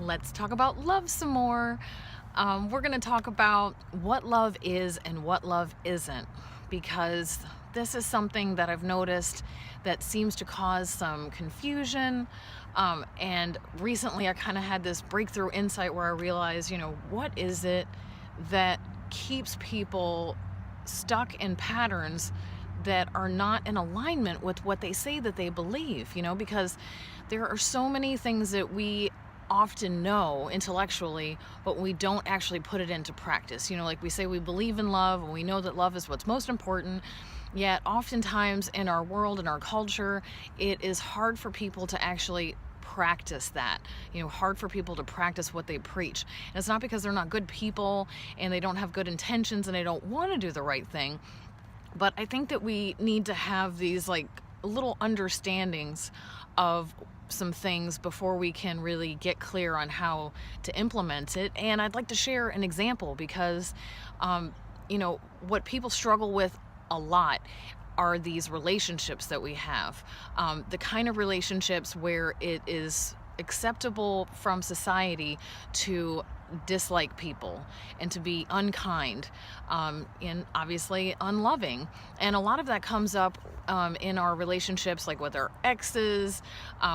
let's talk about love some more. We're going to talk about what love is and what love isn't, because this is something that I've noticed that seems to cause some confusion. And recently I kind of had this breakthrough insight where I realized, what is it that keeps people stuck in patterns that are not in alignment with what they say that they believe, because there are so many things that we often know intellectually, but we don't actually put it into practice. Like we say we believe in love and we know that love is what's most important. Yet oftentimes in our world, in our culture, it is hard for people to actually practice that, hard for people to practice what they preach. And it's not because they're not good people and they don't have good intentions and they don't want to do the right thing. But I think that we need to have these like little understandings of some things before we can really get clear on how to implement it. And I'd like to share an example because, what people struggle with a lot are these relationships that we have. The kind of relationships where it is acceptable from society to dislike people and to be unkind, and obviously unloving. And a lot of that comes up in our relationships, like with our exes,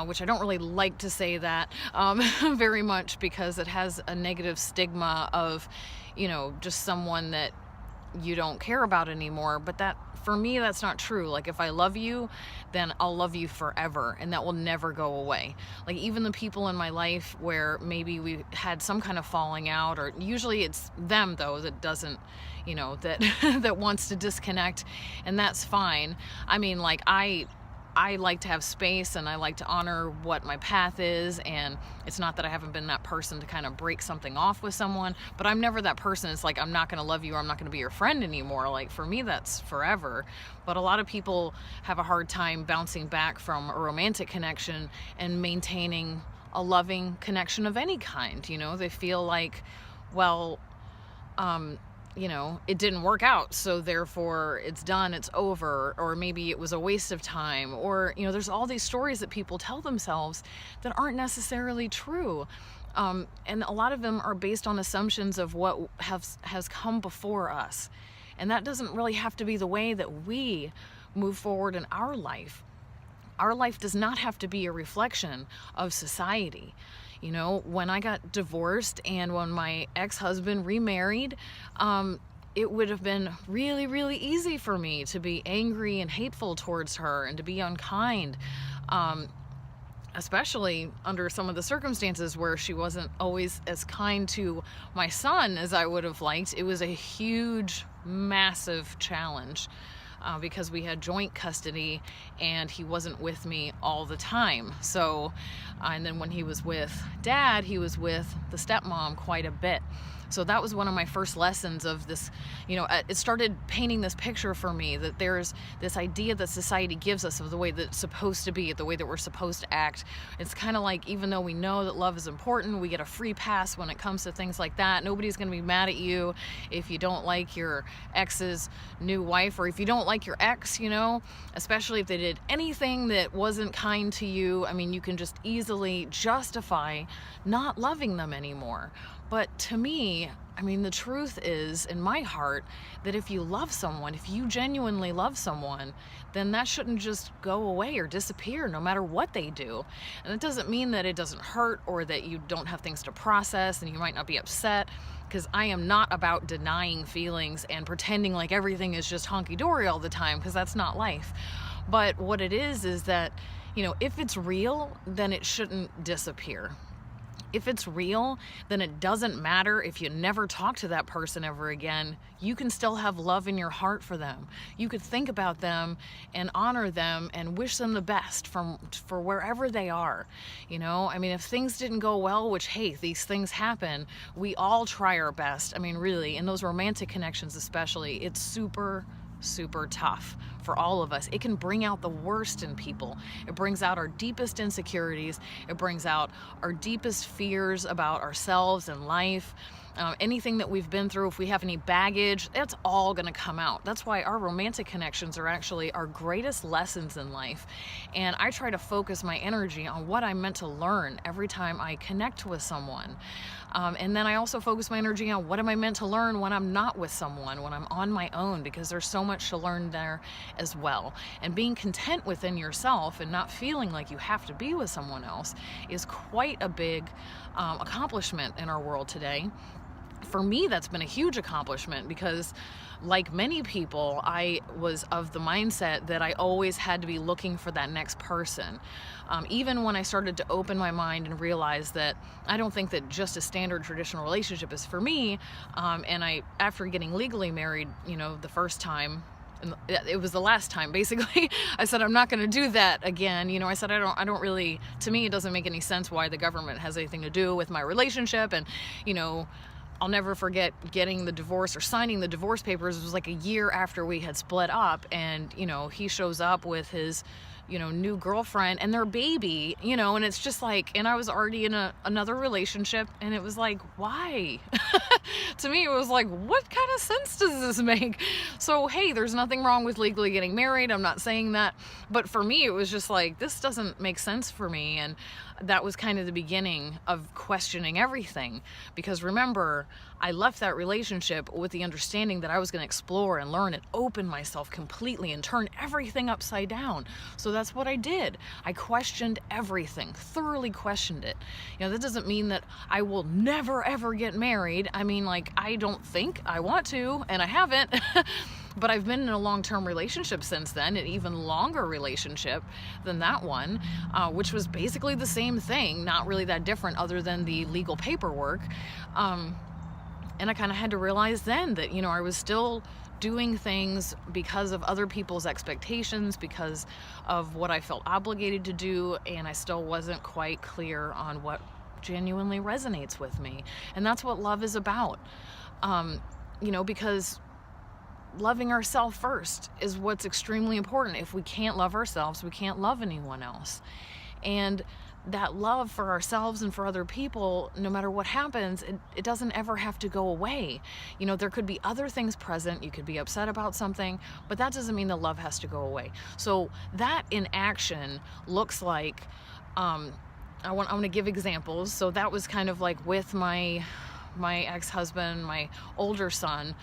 which I don't really like to say that very much, because it has a negative stigma of, just someone that you don't care about anymore. But that, for me, that's not true. Like, if I love you, then I'll love you forever, and that will never go away. Like, even the people in my life where maybe we had some kind of falling out, or usually it's them though that doesn't, that that wants to disconnect, and that's fine. I mean, like, I like to have space and I like to honor what my path is, and it's not that I haven't been that person to kind of break something off with someone, but I'm never that person. It's like, I'm not going to love you or I'm not going to be your friend anymore. Like, for me, that's forever. But a lot of people have a hard time bouncing back from a romantic connection and maintaining a loving connection of any kind. They feel like, well, it didn't work out, so therefore it's done, it's over, or maybe it was a waste of time, or, there's all these stories that people tell themselves that aren't necessarily true. And a lot of them are based on assumptions of what has come before us. And that doesn't really have to be the way that we move forward in our life. Our life does not have to be a reflection of society. When I got divorced and when my ex-husband remarried, it would have been really, really easy for me to be angry and hateful towards her and to be unkind, especially under some of the circumstances where she wasn't always as kind to my son as I would have liked. It was a huge, massive challenge. Because we had joint custody and he wasn't with me all the time. So, and then when he was with dad, he was with the stepmom quite a bit. So that was one of my first lessons of this, it started painting this picture for me that there's this idea that society gives us of the way that it's supposed to be, the way that we're supposed to act. It's kind of like, even though we know that love is important, we get a free pass when it comes to things like that. Nobody's going to be mad at you if you don't like your ex's new wife, or if you don't like your ex, especially if they did anything that wasn't kind to you. I mean, you can just easily justify not loving them anymore. But to me, the truth is, in my heart, that if you love someone, if you genuinely love someone, then that shouldn't just go away or disappear no matter what they do. And it doesn't mean that it doesn't hurt or that you don't have things to process and you might not be upset, because I am not about denying feelings and pretending like everything is just honky-dory all the time, because that's not life. But what it is that, if it's real, then it shouldn't disappear. If it's real, then it doesn't matter if you never talk to that person ever again. You can still have love in your heart for them. You could think about them and honor them and wish them the best for wherever they are. If things didn't go well, which, hey, these things happen, we all try our best. Really, in those romantic connections especially, it's super tough for all of us. It can bring out the worst in people. It brings out our deepest insecurities. It brings out our deepest fears about ourselves and life. anything that we've been through, if we have any baggage, that's all going to come out. That's why our romantic connections are actually our greatest lessons in life. And I try to focus my energy on what I'm meant to learn every time I connect with someone. And then I also focus my energy on what am I meant to learn when I'm not with someone, when I'm on my own, because there's so much to learn there as well. And being content within yourself and not feeling like you have to be with someone else is quite a big accomplishment in our world today. For me, that's been a huge accomplishment because, like many people, I was of the mindset that I always had to be looking for that next person. Even when I started to open my mind and realize that I don't think that just a standard traditional relationship is for me, and after getting legally married, the first time, and it was the last time, basically, I said, I'm not going to do that again. I said, I don't really, to me, it doesn't make any sense why the government has anything to do with my relationship. And, I'll never forget getting the divorce or signing the divorce papers. It was like a year after we had split up, and, he shows up with his, new girlfriend and their baby, and it's just like, and I was already in another relationship, and it was like, why? To me, it was like, what kind of sense does this make? So, hey, there's nothing wrong with legally getting married. I'm not saying that. But for me, it was just like, this doesn't make sense for me. And that was kind of the beginning of questioning everything. Because remember, I left that relationship with the understanding that I was going to explore and learn and open myself completely and turn everything upside down. So that's what I did. I questioned everything, thoroughly questioned it. That doesn't mean that I will never, ever get married. I mean, I don't think I want to, and I haven't. But I've been in a long-term relationship since then, an even longer relationship than that one, which was basically the same thing, not really that different other than the legal paperwork. And I kind of had to realize then that, I was still doing things because of other people's expectations, because of what I felt obligated to do, and I still wasn't quite clear on what genuinely resonates with me. And that's what love is about. Because loving ourselves first is what's extremely important. If we can't love ourselves, we can't love anyone else. And that love for ourselves and for other people, no matter what happens, it doesn't ever have to go away. There could be other things present. You could be upset about something, but that doesn't mean the love has to go away. So that in action looks like, I want to give examples. So that was kind of like with my ex-husband, my older son.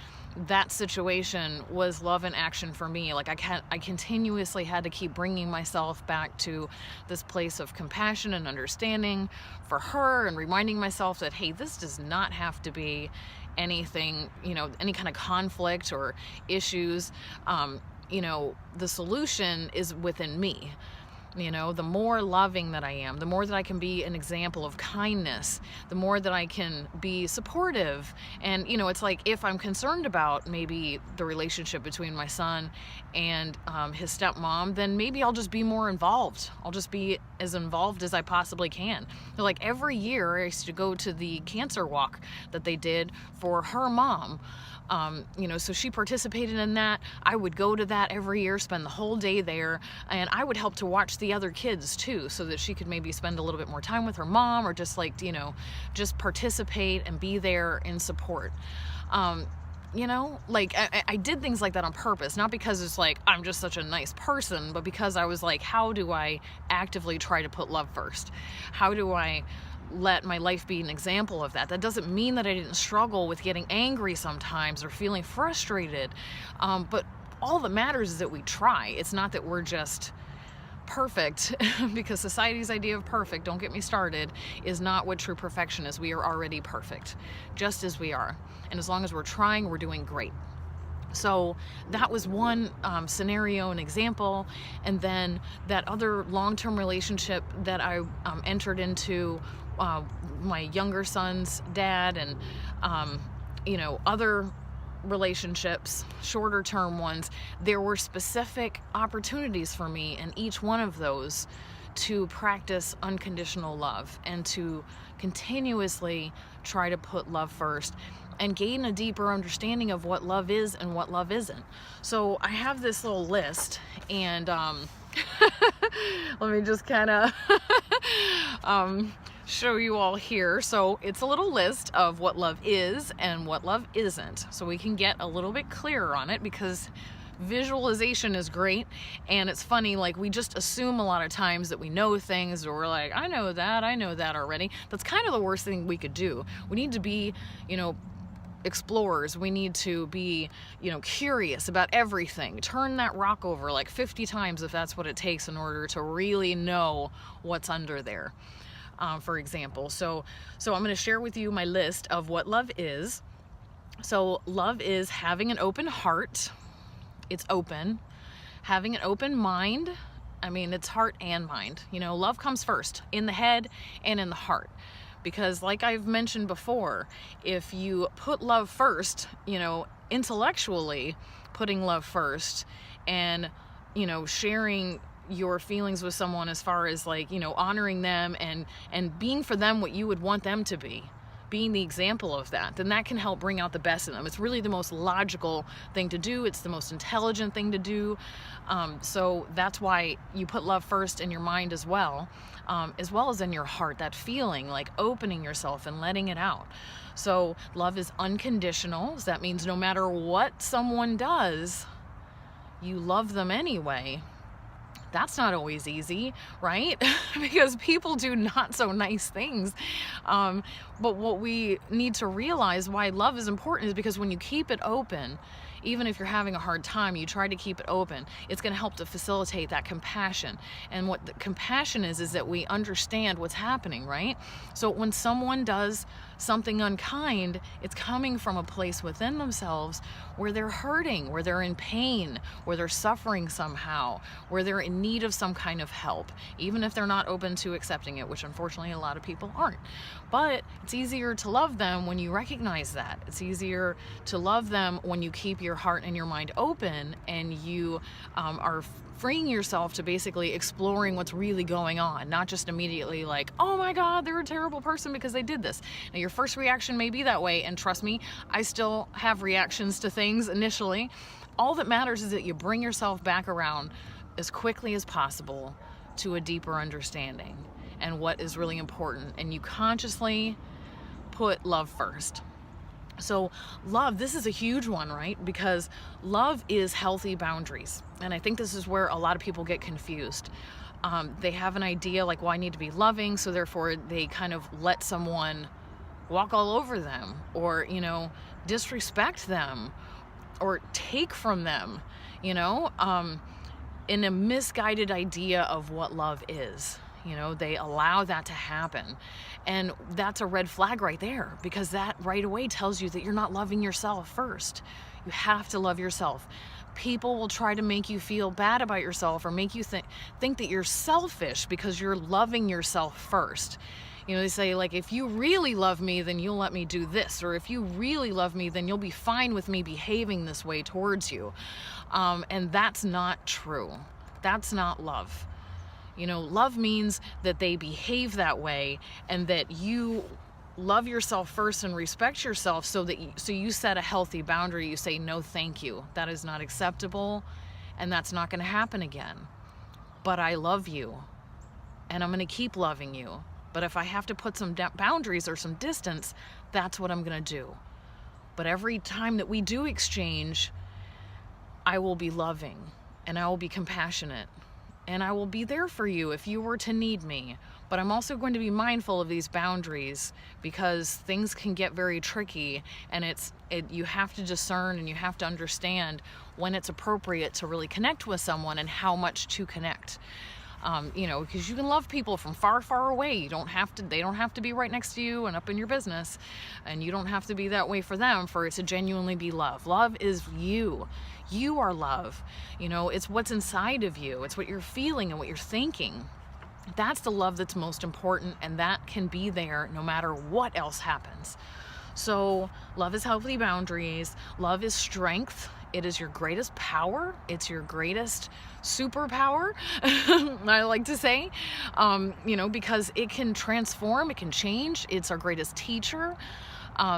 That situation was love in action for me. I continuously had to keep bringing myself back to this place of compassion and understanding for her, and reminding myself that, hey, this does not have to be anything, any kind of conflict or issues. The solution is within me. The more loving that I am, the more that I can be an example of kindness, the more that I can be supportive. And, it's like, if I'm concerned about maybe the relationship between my son and his stepmom, then maybe I'll just be more involved. I'll just be as involved as I possibly can. Like every year I used to go to the cancer walk that they did for her mom. So she participated in that. I would go to that every year, spend the whole day there, and I would help to watch the other kids too, so that she could maybe spend a little bit more time with her mom, or just just participate and be there in support. I did things like that on purpose, not because it's like I'm just such a nice person, but because I was like, how do I actively try to put love first? How do I let my life be an example of that? That doesn't mean that I didn't struggle with getting angry sometimes or feeling frustrated, but all that matters is that we try. It's not that we're just perfect, because society's idea of perfect, don't get me started, is not what true perfection is. We are already perfect, just as we are. And as long as we're trying, we're doing great. So that was one scenario and example. And then that other long-term relationship that I entered into, my younger son's dad, and other relationships, shorter term ones, there were specific opportunities for me in each one of those to practice unconditional love and to continuously try to put love first and gain a deeper understanding of what love is and what love isn't. So I have this little list, and let me just kind of show you all here. So it's a little list of what love is and what love isn't, so we can get a little bit clearer on it, because visualization is great. And it's funny, like, we just assume a lot of times that we know things, or we're like, I know that already. That's kind of the worst thing we could do. We need to be, explorers. We need to be, curious about everything. Turn that rock over like 50 times if that's what it takes in order to really know what's under there, for example. So I'm going to share with you my list of what love is. So love is having an open heart. It's open. Having an open mind. I mean, it's heart and mind. Love comes first, in the head and in the heart. Because like I've mentioned before, if you put love first, intellectually putting love first, and, sharing your feelings with someone as far as honoring them and being for them what you would want them to be, being the example of that, then that can help bring out the best in them. It's really the most logical thing to do. It's the most intelligent thing to do. So that's why you put love first in your mind as well as in your heart, that feeling, like opening yourself and letting it out. So love is unconditional. So that means no matter what someone does, you love them anyway. That's not always easy, right? Because people do not so nice things. But what we need to realize why love is important is because when you keep it open, even if you're having a hard time, you try to keep it open, it's going to help to facilitate that compassion. And what the compassion is that we understand what's happening, right? So when someone does something unkind, it's coming from a place within themselves where they're hurting, where they're in pain, where they're suffering somehow, where they're in need of some kind of help, even if they're not open to accepting it, which unfortunately a lot of people aren't. But it's easier to love them when you recognize that. It's easier to love them when you keep your heart and your mind open, and you are freeing yourself to basically exploring what's really going on, not just immediately like, oh my God, they're a terrible person because they did this. Now, your first reaction may be that way, and trust me, I still have reactions to things initially. All that matters is that you bring yourself back around as quickly as possible to a deeper understanding and what is really important, and you consciously put love first. So love, this is a huge one, right? Because love is healthy boundaries. And I think this is where a lot of people get confused. They have an idea like, well, I need to be loving, so therefore they kind of let someone walk all over them, or, disrespect them, or take from them, in a misguided idea of what love is. They allow that to happen. And that's a red flag right there, because that right away tells you that you're not loving yourself first. You have to love yourself. People will try to make you feel bad about yourself, or make you think that you're selfish because you're loving yourself first. They say, like, if you really love me, then you'll let me do this. Or if you really love me, then you'll be fine with me behaving this way towards you. And that's not true. That's not love. Love means that they behave that way, and that you love yourself first and respect yourself, so you set a healthy boundary. You say, no, thank you. That is not acceptable, and that's not going to happen again. But I love you, and I'm going to keep loving you. But if I have to put some boundaries or some distance, that's what I'm going to do. But every time that we do exchange, I will be loving, and I will be compassionate. And I will be there for you if you were to need me. But I'm also going to be mindful of these boundaries, because things can get very tricky, and you have to discern, and you have to understand when it's appropriate to really connect with someone and how much to connect. Because you can love people from far, far away. They don't have to be right next to you and up in your business, and you don't have to be that way for them for it to genuinely be love. Love is you. You are love. It's what's inside of you. It's what you're feeling and what you're thinking. That's the love that's most important, and that can be there no matter what else happens. So love is healthy boundaries. Love is strength. It is your greatest power. It's your greatest superpower, I like to say, because it can transform, it can change. It's our greatest teacher.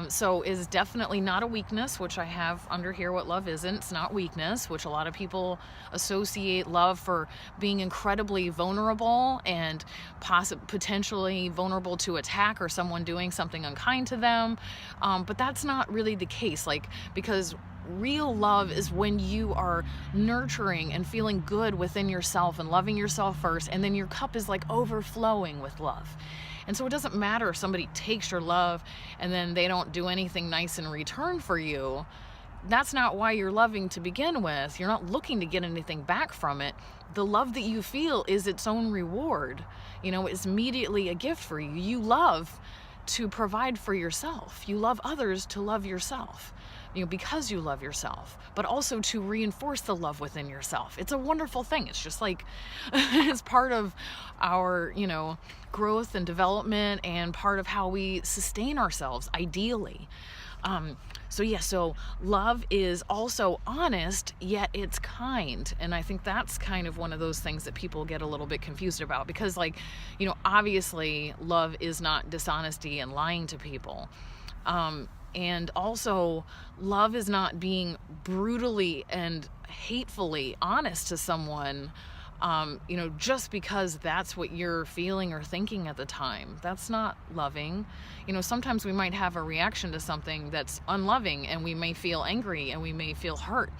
So is definitely not a weakness, which I have under here what love isn't. It's not weakness, which a lot of people associate love for being incredibly vulnerable and potentially vulnerable to attack or someone doing something unkind to them. But that's not really the case, like, because real love is when you are nurturing and feeling good within yourself and loving yourself first, and then your cup is like overflowing with love. And so it doesn't matter if somebody takes your love and then they don't do anything nice in return for you. That's not why you're loving to begin with. You're not looking to get anything back from it. The love that you feel is its own reward. It's immediately a gift for you. You love to provide for yourself. You love others to love yourself, because you love yourself, but also to reinforce the love within yourself. It's a wonderful thing. It's just like, it's part of our, growth and development, and part of how we sustain ourselves, ideally. So love is also honest, yet it's kind. And I think that's kind of one of those things that people get a little bit confused about, because obviously love is not dishonesty and lying to people. And also, love is not being brutally and hatefully honest to someone, just because that's what you're feeling or thinking at the time. That's not loving. Sometimes we might have a reaction to something that's unloving, and we may feel angry and we may feel hurt.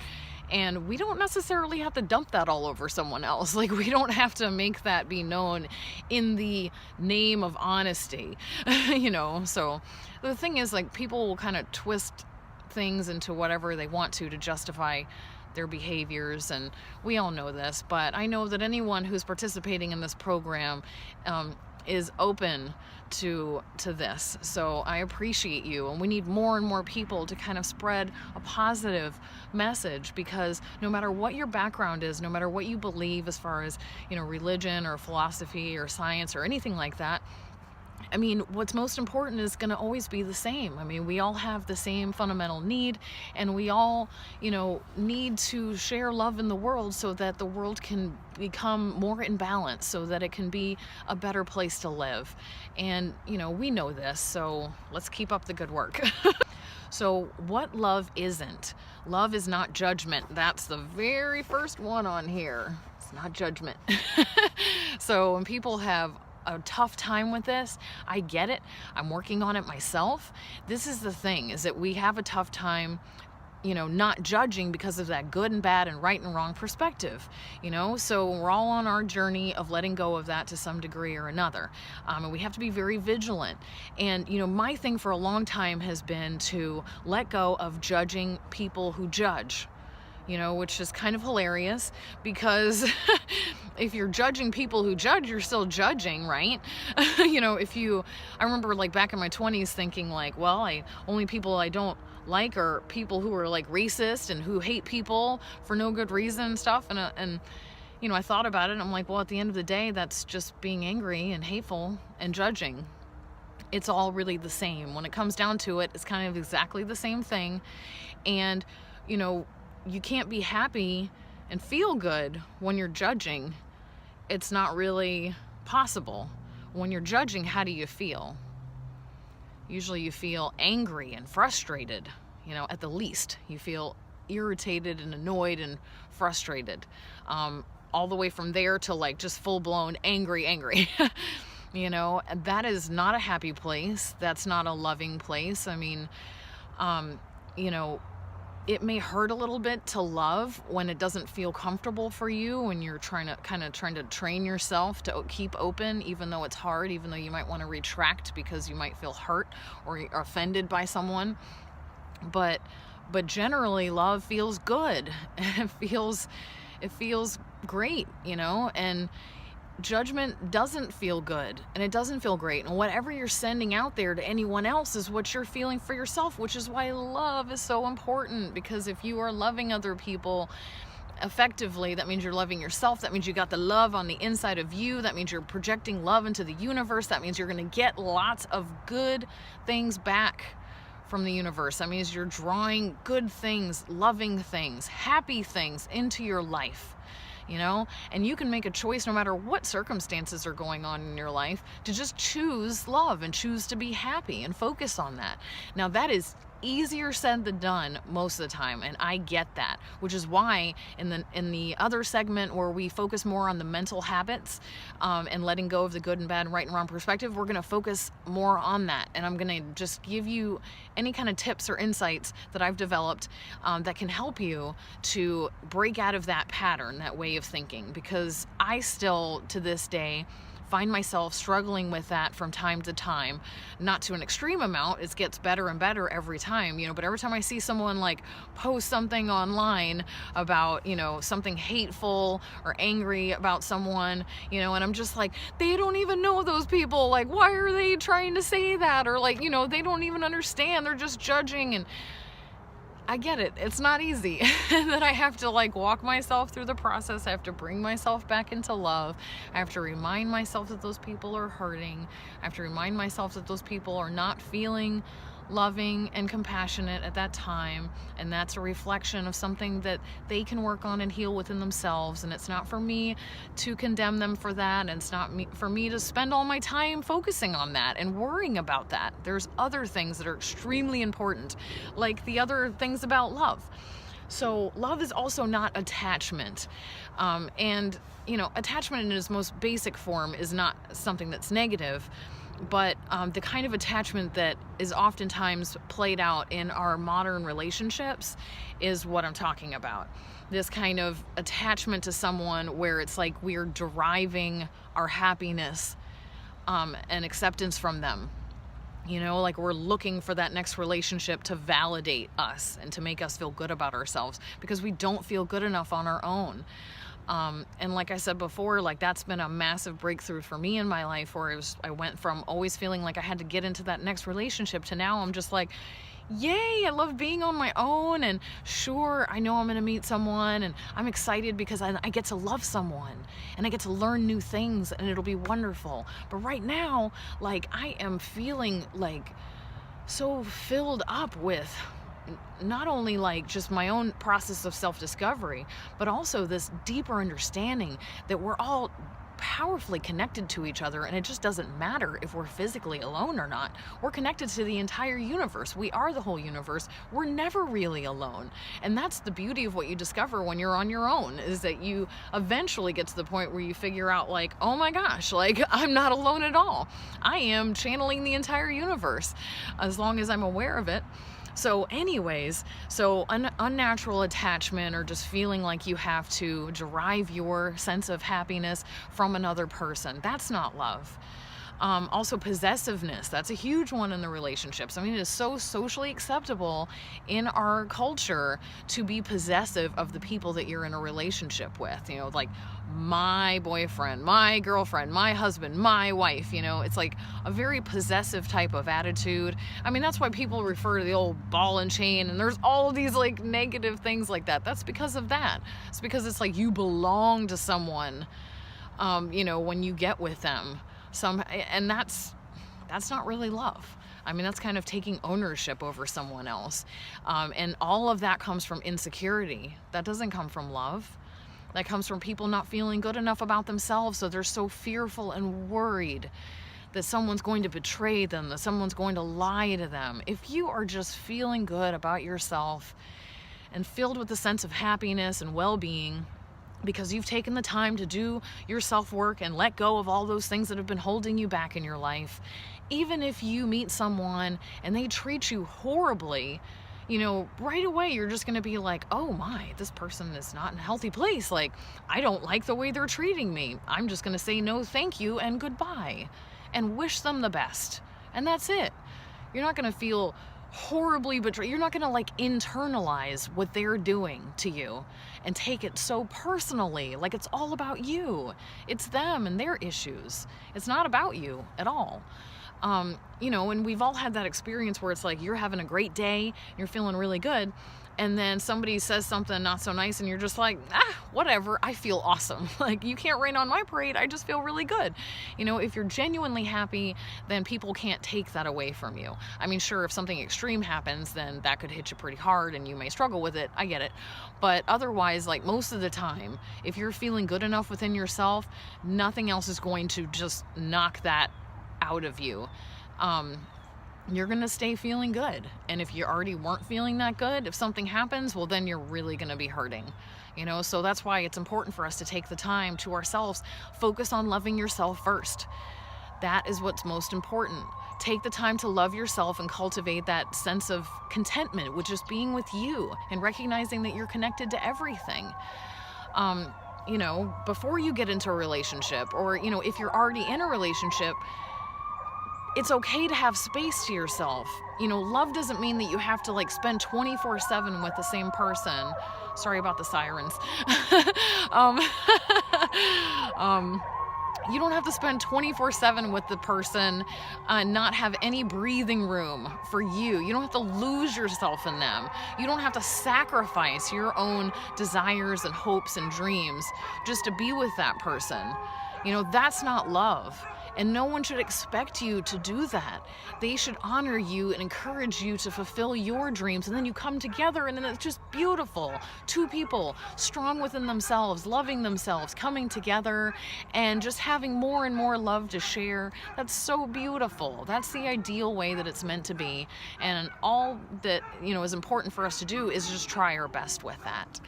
And we don't necessarily have to dump that all over someone else. Like, we don't have to make that be known in the name of honesty, So the thing is, people will kind of twist things into whatever they want to justify their behaviors, and we all know this, but I know that anyone who's participating in this program is open to this. So I appreciate you, and we need more and more people to kind of spread a positive message, because no matter what your background is, no matter what you believe as far as religion or philosophy or science or anything like that, what's most important is going to always be the same. We all have the same fundamental need, and we all, need to share love in the world so that the world can become more in balance, so that it can be a better place to live. And, we know this, so let's keep up the good work. So what love isn't? Love is not judgment. That's the very first one on here. It's not judgment. So when people have a tough time with this, I get it. I'm working on it myself. This is the thing, is that we have a tough time, not judging because of that good and bad and right and wrong perspective, so we're all on our journey of letting go of that to some degree or another. And we have to be very vigilant. And, my thing for a long time has been to let go of judging people who judge. Which is kind of hilarious, because if you're judging people who judge, you're still judging, right? I remember back in my 20s thinking only people I don't like are people who are racist and who hate people for no good reason and stuff. And I thought about it, and I'm at the end of the day, that's just being angry and hateful and judging. It's all really the same. When it comes down to it, it's kind of exactly the same thing. And, you can't be happy and feel good when you're judging. It's not really possible. When you're judging, how do you feel? Usually you feel angry and frustrated, at the least. You feel irritated and annoyed and frustrated. All the way from there to just full-blown angry. And that is not a happy place. That's not a loving place. It may hurt a little bit to love when it doesn't feel comfortable for you, when you're trying to train yourself to keep open, even though it's hard, even though you might want to retract because you might feel hurt or offended by someone. But generally, love feels good. It feels great, and judgment doesn't feel good, and it doesn't feel great, and whatever you're sending out there to anyone else is what you're feeling for yourself, which is why love is so important. Because if you are loving other people effectively, that means you're loving yourself. That means you got the love on the inside of you. That means you're projecting love into the universe. That means you're going to get lots of good things back from the universe. That means you're drawing good things, loving things, happy things into your life. and you can make a choice no matter what circumstances are going on in your life to just choose love and choose to be happy and focus on that. Now, that is easier said than done most of the time, and I get that, which is why in the other segment where we focus more on the mental habits and letting go of the good and bad and right and wrong perspective, we're going to focus more on that, and I'm going to just give you any kind of tips or insights that I've developed that can help you to break out of that pattern, that way of thinking, because I still to this day find myself struggling with that from time to time, not to an extreme amount. It gets better and better every time, but every time I see someone like post something online about, something hateful or angry about someone, and I'm just like, they don't even know those people. Like, why are they trying to say that? Or like, they don't even understand. They're just judging. And I get it. It's not easy. And then I have to walk myself through the process. I have to bring myself back into love. I have to remind myself that those people are hurting. I have to remind myself that those people are not feeling loving and compassionate at that time, and that's a reflection of something that they can work on and heal within themselves. And it's not for me to condemn them for that, and it's not for me to spend all my time focusing on that and worrying about that. There's other things that are extremely important, like the other things about love. So love is also not attachment. And attachment in its most basic form is not something that's negative, but the kind of attachment that is oftentimes played out in our modern relationships is what I'm talking about. This kind of attachment to someone where it's like we're deriving our happiness and acceptance from them. Like we're looking for that next relationship to validate us and to make us feel good about ourselves because we don't feel good enough on our own. And like I said before, that's been a massive breakthrough for me in my life, where I went from always feeling like I had to get into that next relationship to now I'm just like, yay, I love being on my own, and sure, I know I'm going to meet someone, and I'm excited because I get to love someone, and I get to learn new things, and it'll be wonderful. But right now, I am feeling so filled up with not only just my own process of self-discovery, but also this deeper understanding that we're all powerfully connected to each other, and it just doesn't matter if we're physically alone or not. We're connected to the entire universe. We are the whole universe. We're never really alone. And that's the beauty of what you discover when you're on your own, is that you eventually get to the point where you figure out oh my gosh, I'm not alone at all. I am channeling the entire universe as long as I'm aware of it. So anyways, unnatural attachment, or just feeling like you have to derive your sense of happiness from another person, that's not love. Also possessiveness, that's a huge one in the relationships. I mean, it is so socially acceptable in our culture to be possessive of the people that you're in a relationship with, my boyfriend, my girlfriend, my husband, my wife, it's a very possessive type of attitude. I mean, that's why people refer to the old ball and chain, and there's all these negative things like that. That's because of that. It's because it's you belong to someone, when you get with them. And that's not really love. I mean, that's kind of taking ownership over someone else. And all of that comes from insecurity. That doesn't come from love. That comes from people not feeling good enough about themselves, so they're so fearful and worried that someone's going to betray them, that someone's going to lie to them. If you are just feeling good about yourself and filled with a sense of happiness and well-being, because you've taken the time to do your self-work and let go of all those things that have been holding you back in your life, even if you meet someone and they treat you horribly, right away you're just going to be like, oh my, this person is not in a healthy place. I don't like the way they're treating me. I'm just going to say no thank you and goodbye and wish them the best. And that's it. You're not going to feel horribly betrayed. You're not going to internalize what they're doing to you and take it so personally, it's all about you. It's them and their issues. It's not about you at all. And we've all had that experience where it's like you're having a great day, you're feeling really good, and then somebody says something not so nice and you're just like, whatever, I feel awesome. Like, you can't rain on my parade, I just feel really good. If you're genuinely happy, then people can't take that away from you. I mean, sure, if something extreme happens, then that could hit you pretty hard and you may struggle with it, I get it. But otherwise, like, most of the time, if you're feeling good enough within yourself, nothing else is going to just knock that out of you. You're gonna stay feeling good. And if you already weren't feeling that good, if something happens, well, then you're really gonna be hurting. So that's why it's important for us to take the time to ourselves, focus on loving yourself first. That is what's most important. Take the time to love yourself and cultivate that sense of contentment with just being with you and recognizing that you're connected to everything. Before you get into a relationship, or, if you're already in a relationship, it's okay to have space to yourself. Love doesn't mean that you have to spend 24/7 with the same person. Sorry about the sirens. You don't have to spend 24/7 with the person and not have any breathing room for you. You don't have to lose yourself in them. You don't have to sacrifice your own desires and hopes and dreams just to be with that person. That's not love. And no one should expect you to do that. They should honor you and encourage you to fulfill your dreams. And then you come together and then it's just beautiful. Two people strong within themselves, loving themselves, coming together and just having more and more love to share. That's so beautiful. That's the ideal way that it's meant to be. And all that, is important for us to do is just try our best with that.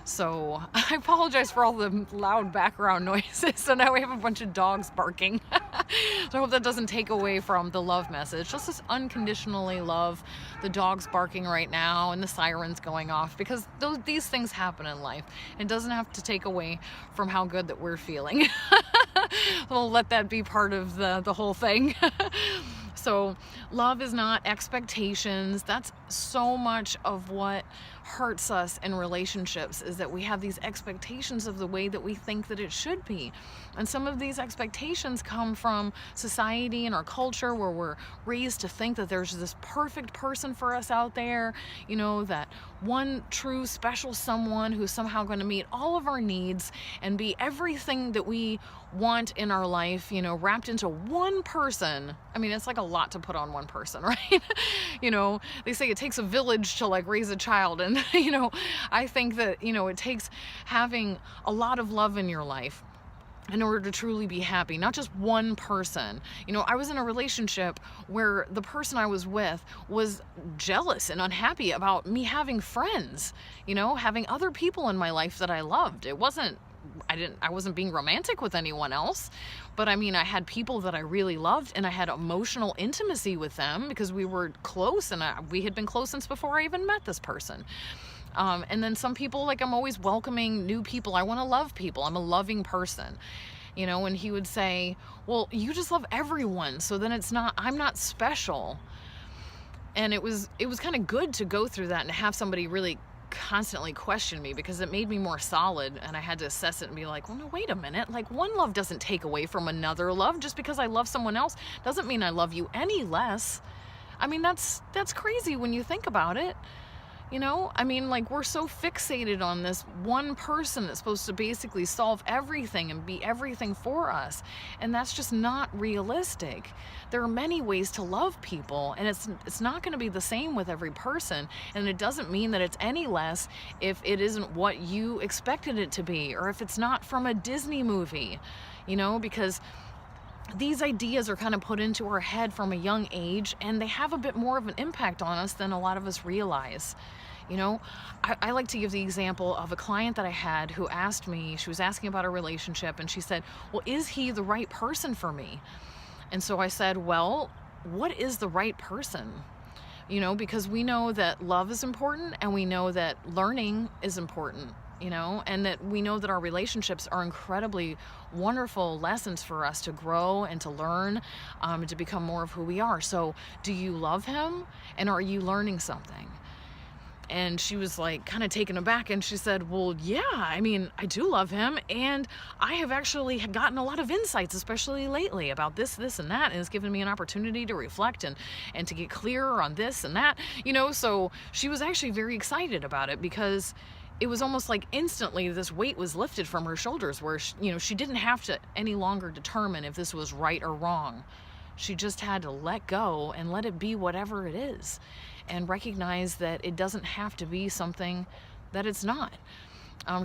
So I apologize for all the loud background noises. So now we have a bunch of dogs barking. So I hope that doesn't take away from the love message. Just unconditionally love the dogs barking right now and the sirens going off, because these things happen in life. It doesn't have to take away from how good that we're feeling. We'll let that be part of the whole thing. So love is not expectations. That's so much of what hurts us in relationships, is that we have these expectations of the way that we think that it should be. And some of these expectations come from society and our culture, where we're raised to think that there's this perfect person for us out there, that one true special someone who's somehow going to meet all of our needs and be everything that we want in our life, wrapped into one person. I mean, it's like a lot to put on one person, right? They say it takes a village to raise a child. And, I think that, it takes having a lot of love in your life in order to truly be happy, not just one person. I was in a relationship where the person I was with was jealous and unhappy about me having friends, having other people in my life that I loved. I wasn't being romantic with anyone else, but I mean, I had people that I really loved, and I had emotional intimacy with them because we were close, and we had been close since before I even met this person. And then some people, I'm always welcoming new people. I want to love people. I'm a loving person, and he would say, well, you just love everyone, so then I'm not special. And it was kind of good to go through that and have somebody really constantly question me, because it made me more solid, and I had to assess it and be like, well, no, wait a minute, one love doesn't take away from another love. Just because I love someone else doesn't mean I love you any less. I mean, that's crazy when you think about it. I mean, we're so fixated on this one person that's supposed to basically solve everything and be everything for us. And that's just not realistic. There are many ways to love people, and it's not going to be the same with every person. And it doesn't mean that it's any less if it isn't what you expected it to be, or if it's not from a Disney movie, because these ideas are kind of put into our head from a young age, and they have a bit more of an impact on us than a lot of us realize. I like to give the example of a client that I had who asked me, she was asking about a relationship, and she said, well, is he the right person for me? And so I said, well, what is the right person? Because we know that love is important, and we know that learning is important, and that we know that our relationships are incredibly wonderful lessons for us to grow and to learn, to become more of who we are. So do you love him, and are you learning something? And she was like kind of taken aback, and she said, well, yeah, I mean, I do love him, and I have actually gotten a lot of insights, especially lately, about this and that, and it's given me an opportunity to reflect and to get clearer on this and that, so she was actually very excited about it, because it was almost like instantly this weight was lifted from her shoulders, where she didn't have to any longer determine if this was right or wrong. She just had to let go and let it be whatever it is, and recognize that it doesn't have to be something that it's not.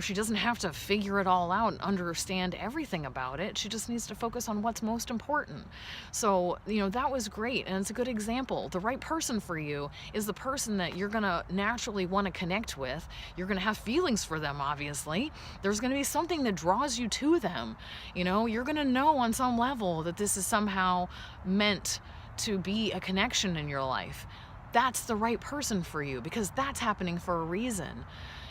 She doesn't have to figure it all out and understand everything about it. She just needs to focus on what's most important. So, that was great, and it's a good example. The right person for you is the person that you're gonna naturally want to connect with. You're gonna have feelings for them, obviously. There's gonna be something that draws you to them. You're gonna know on some level that this is somehow meant to be a connection in your life. That's the right person for you, because that's happening for a reason.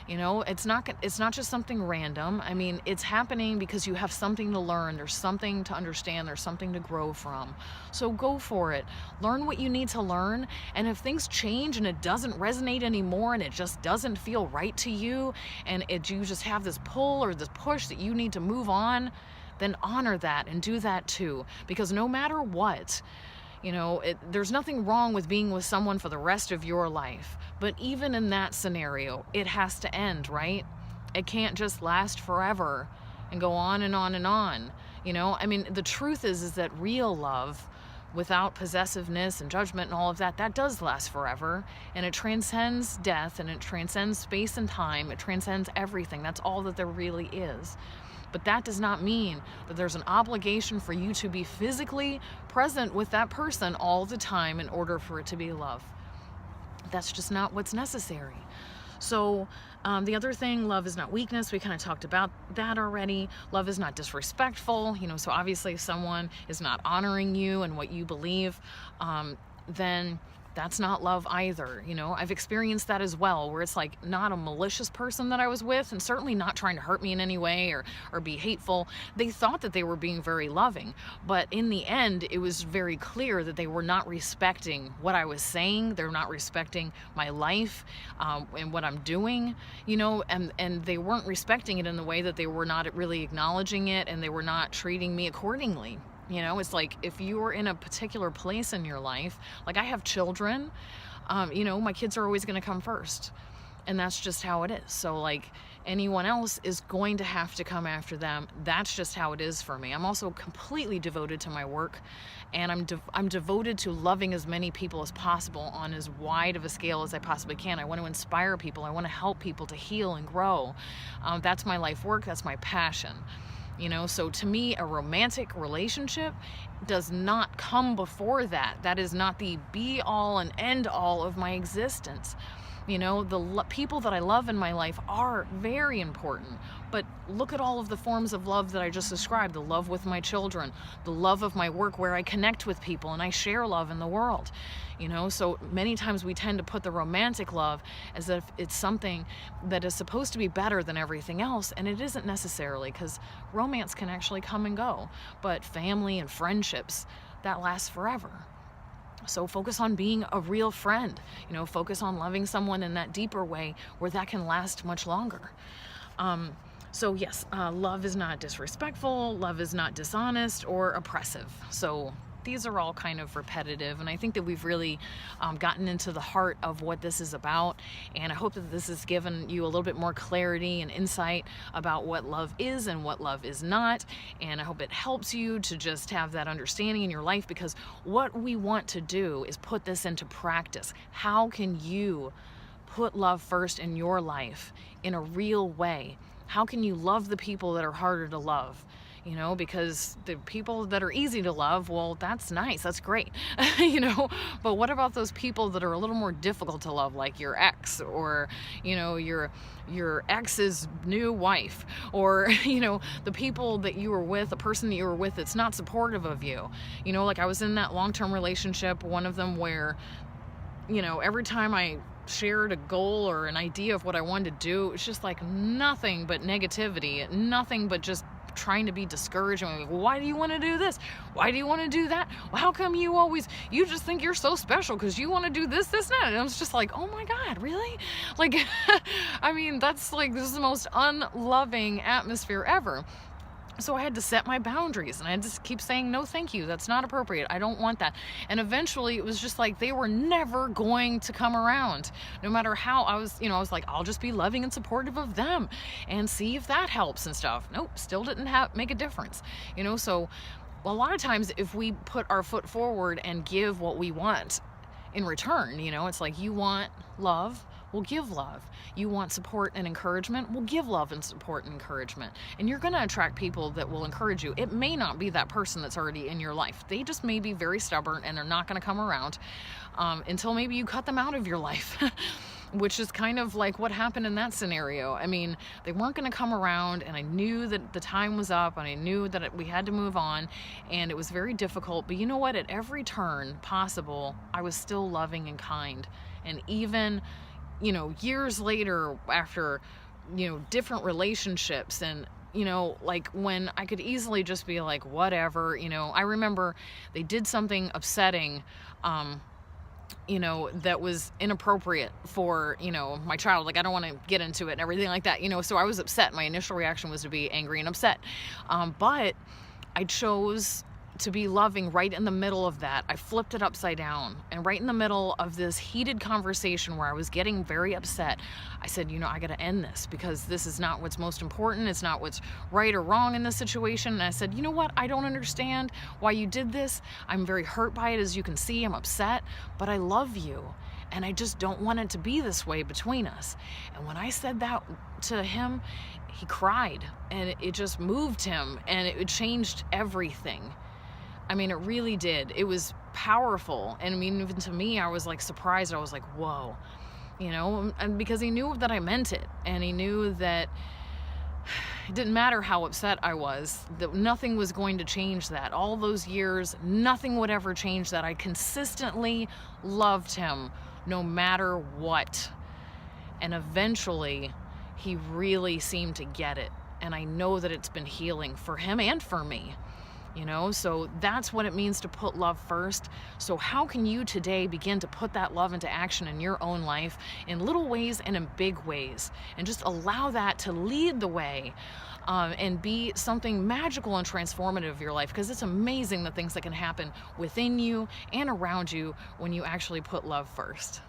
It's not just something random. I mean, it's happening because you have something to learn. There's something to understand. There's something to grow from. So go for it. Learn what you need to learn. And if things change and it doesn't resonate anymore, and it just doesn't feel right to you, and you just have this pull or this push that you need to move on, then honor that and do that too. Because no matter what, there's nothing wrong with being with someone for the rest of your life. But even in that scenario, it has to end, right? It can't just last forever and go on and on and on. I mean, the truth is that real love, without possessiveness and judgment and all of that, that does last forever. And it transcends death, and it transcends space and time. It transcends everything. That's all that there really is. But that does not mean that there's an obligation for you to be physically present with that person all the time in order for it to be love. That's just not what's necessary. So the other thing, love is not weakness. We kind of talked about that already. Love is not disrespectful. So obviously if someone is not honoring you and what you believe, then that's not love either. I've experienced that as well, where it's like not a malicious person that I was with, and certainly not trying to hurt me in any way or be hateful. They thought that they were being very loving, but in the end, it was very clear that they were not respecting what I was saying. They're not respecting my life and what I'm doing, and they weren't respecting it in the way that they were not really acknowledging it, and they were not treating me accordingly. It's like if you were in a particular place in your life, like I have children, my kids are always going to come first, and that's just how it is. So like anyone else is going to have to come after them. That's just how it is for me. I'm also completely devoted to my work, and I'm devoted to loving as many people as possible on as wide of a scale as I possibly can. I want to inspire people. I want to help people to heal and grow. That's my life work. That's my passion. So to me, a romantic relationship does not come before that. That is not the be all and end all of my existence. The people that I love in my life are very important, but look at all of the forms of love that I just described. The love with my children, the love of my work where I connect with people and I share love in the world. So many times we tend to put the romantic love as if it's something that is supposed to be better than everything else, and it isn't necessarily, because romance can actually come and go, but family and friendships, that lasts forever. So focus on being a real friend, focus on loving someone in that deeper way where that can last much longer. So yes, love is not disrespectful, love is not dishonest or oppressive. So these are all kind of repetitive, and I think that we've really gotten into the heart of what this is about, and I hope that this has given you a little bit more clarity and insight about what love is and what love is not, and I hope it helps you to just have that understanding in your life, because what we want to do is put this into practice. How can you put love first in your life in a real way? How can you love the people that are harder to love? Because the people that are easy to love, well, that's nice, that's great, but what about those people that are a little more difficult to love, like your ex, or, your ex's new wife, or, the people that you were with, the person that you were with that's not supportive of you. Like I was in that long-term relationship, one of them where, every time I shared a goal or an idea of what I wanted to do, it's just like nothing but negativity, nothing but just trying to be discouraging. Like, well, why do you want to do this? Why do you want to do that? Well, how come you just think you're so special because you want to do this, and that? And I was just like, oh my God, really? Like, I mean, that's like, this is the most unloving atmosphere ever. So I had to set my boundaries, and I had to keep saying, no, thank you. That's not appropriate. I don't want that. And eventually it was just like, they were never going to come around, no matter how I was like, I'll just be loving and supportive of them and see if that helps and stuff. Nope. Still didn't make a difference, so a lot of times if we put our foot forward and give what we want in return, it's like, you want love, we'll give love. You want support and encouragement, we'll give love and support and encouragement. And you're going to attract people that will encourage you. It may not be that person that's already in your life. They just may be very stubborn, and they're not going to come around until maybe you cut them out of your life. Which is kind of like what happened in that scenario. I mean, they weren't going to come around, and I knew that the time was up, and I knew that we had to move on, and it was very difficult. But you know what? At every turn possible, I was still loving and kind. And even, years later, after, different relationships, and like when I could easily just be like, whatever, I remember they did something upsetting, that was inappropriate for, my child. Like, I don't want to get into it and everything like that, so I was upset. My initial reaction was to be angry and upset. But I chose to be loving right in the middle of that. I flipped it upside down, and right in the middle of this heated conversation where I was getting very upset, I said, I got to end this, because this is not what's most important. It's not what's right or wrong in this situation. And I said, you know what? I don't understand why you did this. I'm very hurt by it. As you can see, I'm upset, but I love you. And I just don't want it to be this way between us. And when I said that to him, he cried, and it just moved him, and it changed everything. I mean, it really did. It was powerful. And I mean, even to me, I was like surprised. I was like, whoa, and because he knew that I meant it, and he knew that it didn't matter how upset I was, that nothing was going to change that. All those years, nothing would ever change that. I consistently loved him no matter what. And eventually he really seemed to get it. And I know that it's been healing for him and for me. So that's what it means to put love first. So how can you today begin to put that love into action in your own life, in little ways and in big ways, and just allow that to lead the way, and be something magical and transformative of your life? Because it's amazing the things that can happen within you and around you when you actually put love first.